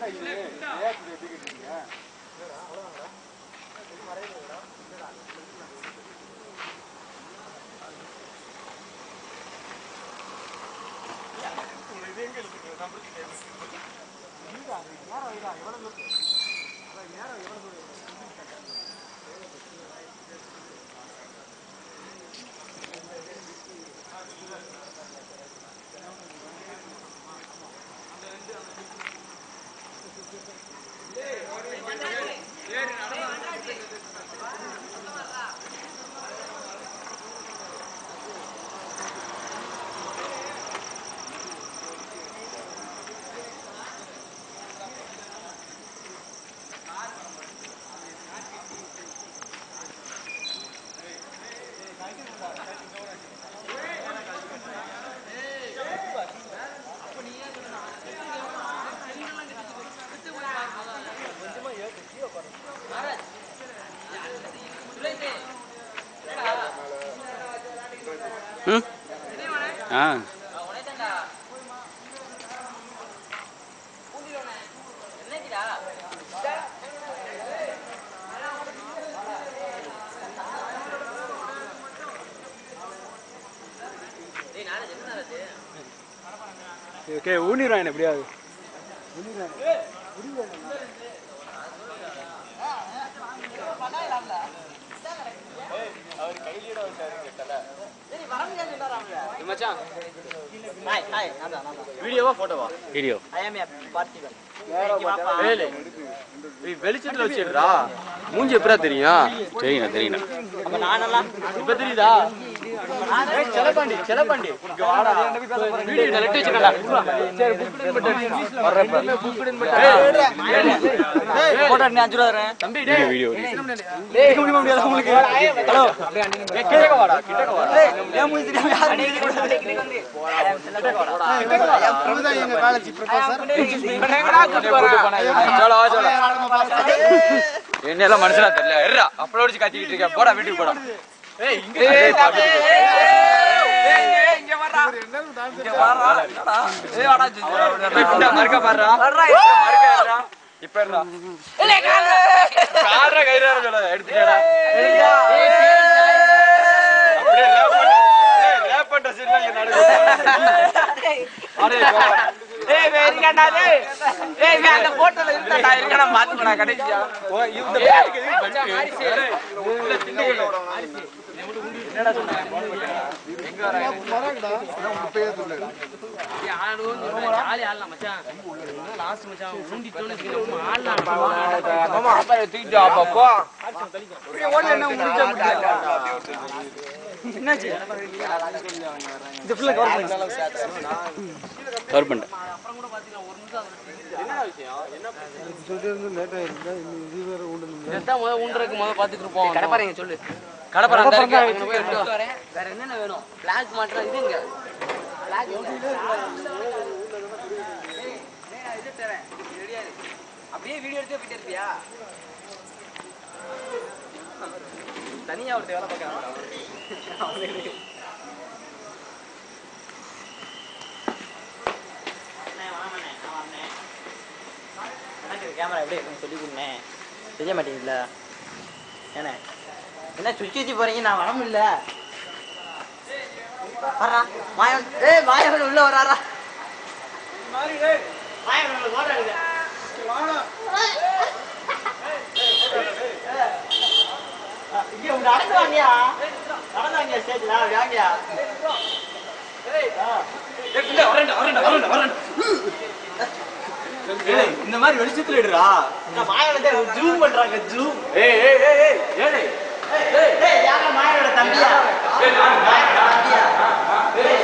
Okay, ஊனிறானே எப்படியாவது அவர் கையில வச்சாரு கேட்டல சரி வரங்க சொன்னாராம்ல மச்சான் ஹாய் ஹாய் நான் வீடியோவா போட்டோவா வீடியோ ஐ அம் பார்த்திபன் ஏலே வெளிச்சத்துல வச்சிடுறா மூஞ்சி எப்பரா தெரியும் தெரியும் அப்ப நானெல்லாம் இப்ப தெரியுதா செலபாண்டி இங்க வாடா வீடியோ நெட் வச்சிரடா சரி புக்டன் பட்ட போடா நீ 5 ரூபாய் தரேன் தம்பி டேய் வீடியோ டேய் முடியாது உங்களுக்கு ஹலோ கிட்டக்க வாடா ஏன் மூஞ்சி தெரியாம யார் நீ போடா பிரபுதான் எங்க காலேஜ் ப்ரொஃபசர் चलो என்னெல்லாம் மனுஷனா தெரியல எறா அப்லோட் வச்சு கத்திக்கிட்டு இருக்க போடா வீட்டுக்கு போடா ஏய் இங்க இங்க வரடா இங்க வரடா ஏய் வாடா இந்த மர்க்க பாறா மர்க்க ஏறா இப்ப ஏறா ஏய் கால்ற கைரா சொல்ல எடுத்துடா அப்படியே ரேப் பண்ற சீன்ல இங்க நடக்குது அடே ஏய் வெரிகடா டேய் ஏய் வே அந்த போட்டோல இருக்கடா இருக்கடா மாத்துடா கடைசியா ஓ இந்த பேருக்கு எதுக்கு ஆரிசி உள்ள திண்டுல ஓடணும் ஆரிசி என்னடா சொன்னா எங்க வராங்க மறங்கடா முப்பையே துள்ள ஏய் ஆளு ஜாலி ஆளலாம் மச்சான் லாஸ்ட் மச்சான் உண்டி தோணுது ஆளலாம் மாமா அப்பா தூக்கிட்டு அப்பா போ ஓடி என்ன முடிஞ்சா என்னாச்சு இது ஃபுல்லா கவர் பண்ணேன் அப்புறம் கூட பாத்தீங்க ஒரு நிமிஷம் என்ன விஷயம் என்ன சொல்றது லேட் ஆயிருந்தா இது வேற ஊண்டணும் எதா ஊண்டறதுக்கு பாத்துட்டு இருப்போம் கடை பாருங்க சொல்லு கடை பாருங்க அங்க இருக்கு போய் எடுத்து வரேன் வேற என்னென்ன வேணும் ஃபிளாக் மாட்டற இதுங்க ஃபிளாக் ஏய் நான் இது தரேன் ரெடியா இரு அப்படியே வீடியோ எடுத்து போயிட்டே இருப்பியா தனியா ஒரு வேலை பார்க்கறான் கேமரா எப்படி இருக்குன்னு சொல்லி கொடுனேன் தெரிய மாட்டேங்குதுல்ல ஏன்னா என்ன சுற்றி வச்சு போறீங்க நான் வர முடியல வர்றா மாயவன் மாயவன் உள்ள வராரா மாயவன் ஓடுறாங்க இங்க உங்க நடக்குவாங்கயா நடந்தாங்க ஸ்டேஜ்ல வாங்கயா இந்த மாதிரி வெளிச்சத்துல எடுறா நான் மாயவனே ஜூம் பண்றாங்க ஜூம் ஏய் ஏய் ஏய் ஏய் ஏய் ஏய் யாரா மாயவனோட தம்பியா ஏய் நான் மாயவனோட தம்பியா ஏய்